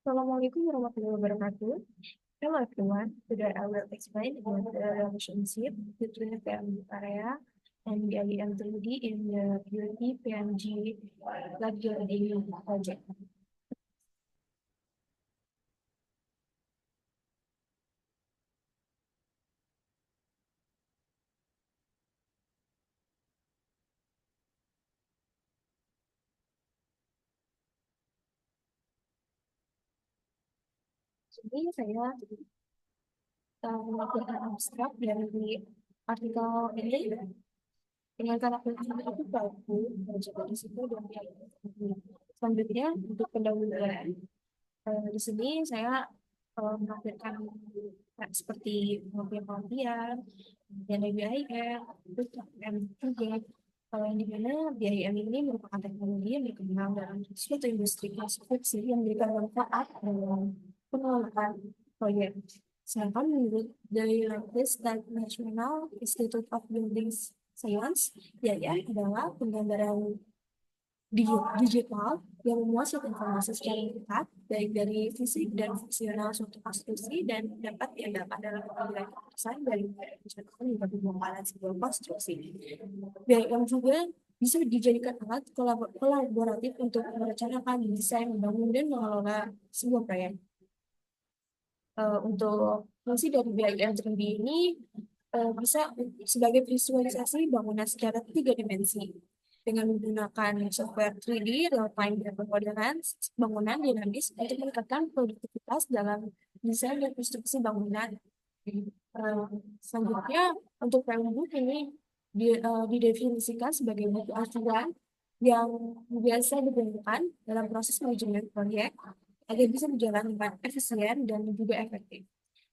Assalamualaikum warahmatullahi wabarakatuh. Hello everyone. Today I will explain about the relationship between the PMG area and the IEM 3D in the Unity PMG Luxury project. Jadi saya melakukan abstrak dari artikel ini dengan karakteristik itu baku, juga di situ dan selanjutnya untuk pendahuluan di sini saya menampilkan seperti pengertian dan BIM, terus juga yang dimana BIM ini merupakan teknologi yang berkembang dalam suatu industri konstruksi yang memberikan manfaat dalam pengelolaan proyek. Sedangkan menurut dari latest dan National Institute of Building Science, BIM adalah penggambaran digital yang memuat informasi secara lengkap baik dari fisik dan fungsional suatu konstruksi dan dapat diandalkan dalam pengambilan keputusan dari perencanaan hingga pembongkaran sebuah konstruksi. BIM juga bisa dijadikan alat kolaboratif untuk merencanakan, mendesain, membangun, dan mengelola sebuah proyek. Untuk fungsi dari BIM 3D ini bisa sebagai visualisasi bangunan secara 3 dimensi dengan menggunakan software 3D real-time dan pemodel bangunan dinamis untuk meningkatkan produktivitas dalam desain dan konstruksi bangunan. Selanjutnya, untuk framework ini didefinisikan sebagai buku acuan yang biasa digunakan dalam proses manajemen proyek agar bisa berjalan dengan efisien dan juga efektif.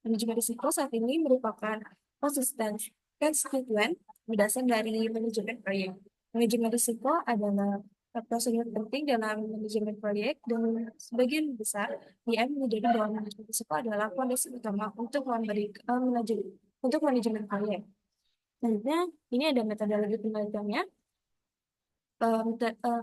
Manajemen risiko saat ini merupakan konstituen berdasar dari manajemen proyek. Manajemen risiko adalah prosedur penting dalam manajemen proyek dan sebagian besar PM menjadi bahwa manajemen risiko adalah fondasi utama untuk manajemen proyek. Selanjutnya, ini ada metodologi penelitiannya.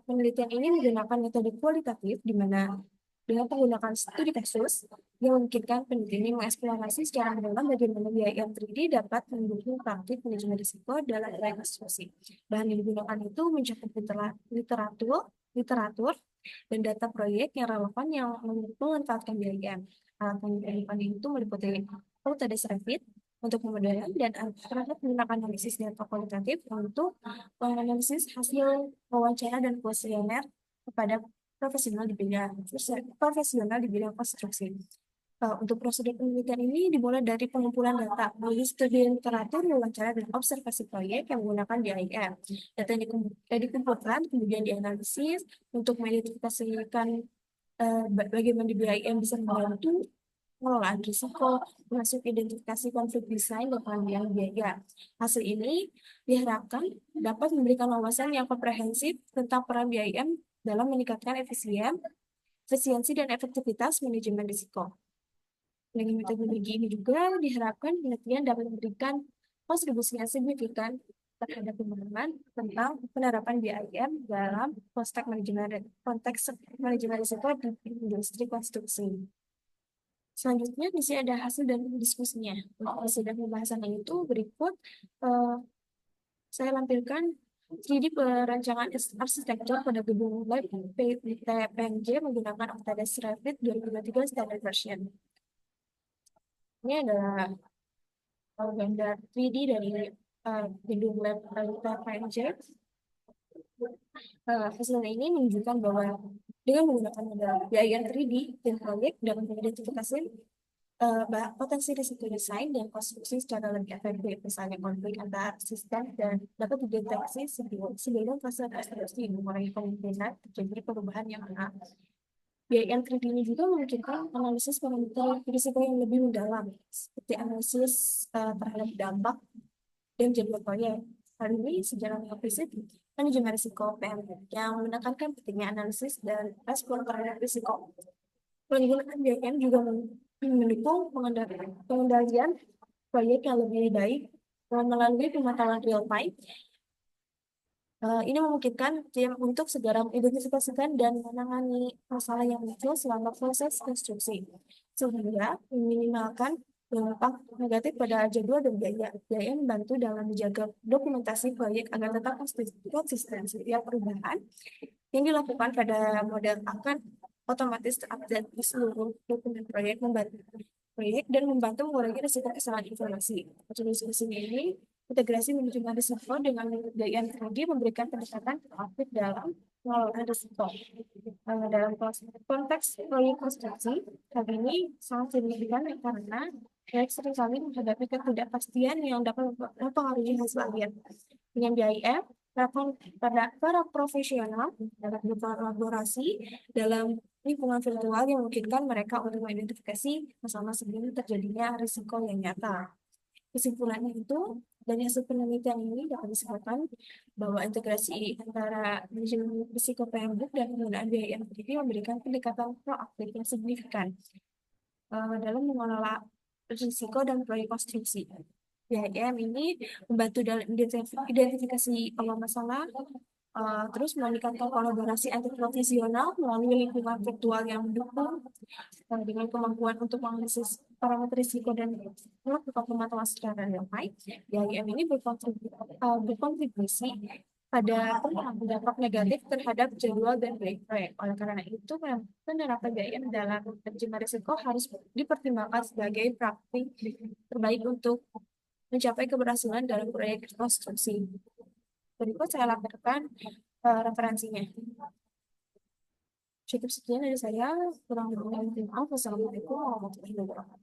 Penelitian ini menggunakan metode kualitatif di mana dengan menggunakan studi kasus yang memungkinkan peneliti mengeksplorasi secara mendalam bagaimana BIM 3D dapat mendukung praktik manajemen risiko dalam proyek konstruksi. Bahan yang digunakan itu mencakup literatur dan data proyek yang relevan yang memanfaatkan BIM. Alat yang digunakan itu meliputi Autodesk Revit untuk pemodalian dan alternatif menggunakan analisis data kualitatif untuk menganalisis hasil wawancara dan kuesioner kepada profesional di bidang konstruksi. Untuk prosedur penelitian ini dimulai dari pengumpulan data melalui studi literatur, wawancara, dan observasi proyek yang menggunakan BIM. Data yang dikumpulkan kemudian dianalisis untuk mengidentifikasikan bagaimana BIM bisa membantu pengelolaan risiko, termasuk identifikasi konflik desain dan pengambilan biaya. Hasil ini diharapkan dapat memberikan wawasan yang komprehensif tentang peran BIM dalam meningkatkan efisiensi dan efektivitas manajemen risiko. Dengan metodologi ini juga diharapkan penelitian dapat memberikan kontribusi yang signifikan terhadap pemahaman tentang penerapan BIM dalam konteks manajemen risiko di industri konstruksi. Selanjutnya, di sini ada hasil dan diskusinya. Untuk hasil dan pembahasannya itu berikut, saya lampirkan 3D perancangan arsitektur pada gedung lab PMG menggunakan Autodesk Revit 2023 Standard Version. Ini adalah gambar 3D dari gedung lab PMG. Hasilnya ini menunjukkan bahwa dengan menggunakan model BIM 3D dan proyek dapat mengidentifikasi potensi risiko desain dan konstruksi secara lebih efektif, misalnya konflik antar sistem dan dapat dideteksi sebelum fase konstruksi mengurangi kemungkinan terjadi perubahan yang benar. BIM 3D ini juga memungkinkan analisis parameter risiko yang lebih mendalam, seperti analisis terhadap dampak dan jadwal proyek. Hal ini sejalan dengan prinsip manajemen risiko PM yang menekankan pentingnya analisis dan respon terhadap risiko. Penggunaan BIM juga mendukung pengendalian proyek yang lebih baik melalui pemantauan real time Ini memungkinkan tim untuk segera mengidentifikasikan dan menangani masalah yang muncul selama proses konstruksi, sehingga meminimalkan dampak negatif pada jadwal dan biaya. Biaya membantu dalam menjaga dokumentasi proyek agar tetap konsisten setiap perubahan yang dilakukan pada model akan otomatis terupdate di seluruh dokumen proyek, membantu proyek dan membantu mengurangi risiko kesalahan informasi. Untuk diskusi ini, integrasi manajemen risiko dengan gaya teknologi memberikan pendekatan proaktif dalam pengelolaan risiko. Dalam konteks proyek konstruksi, hal ini sangat signifikan karena proyek seringkali menghadapi ketidakpastian yang dapat mempengaruhi hasil akhir. Dengan BIM, para profesional dapat berkolaborasi dalam lingkungan virtual yang memungkinkan mereka untuk mengidentifikasi masalah sebelum terjadinya risiko yang nyata. Kesimpulannya itu, dari hasil penelitian ini dapat disebutkan bahwa integrasi antara manajemen risiko PMBOK dan penggunaan biaya yang memberikan pendekatan proaktif yang signifikan dalam mengelola risiko dan proyek konstruksi. BIM ini membantu dalam identifikasi masalah, terus meningkatkan kolaborasi antar profesional melalui lingkungan virtual yang mendukung dengan kemampuan untuk menganalisis parameter risiko dan melakukan pemantauan secara real time. BIM ini berkontribusi pada pengurangan dampak negatif terhadap jadwal dan proyek. Oleh karena itu, penerapan BIM dalam manajemen risiko harus dipertimbangkan sebagai praktik terbaik untuk mencapai keberhasilan dalam proyek konstruksi. Berikut saya laporkan referensinya. Cukup sekian dari saya. Kurang lebihnya mohon maaf. Wassalamualaikum warahmatullahi wabarakatuh.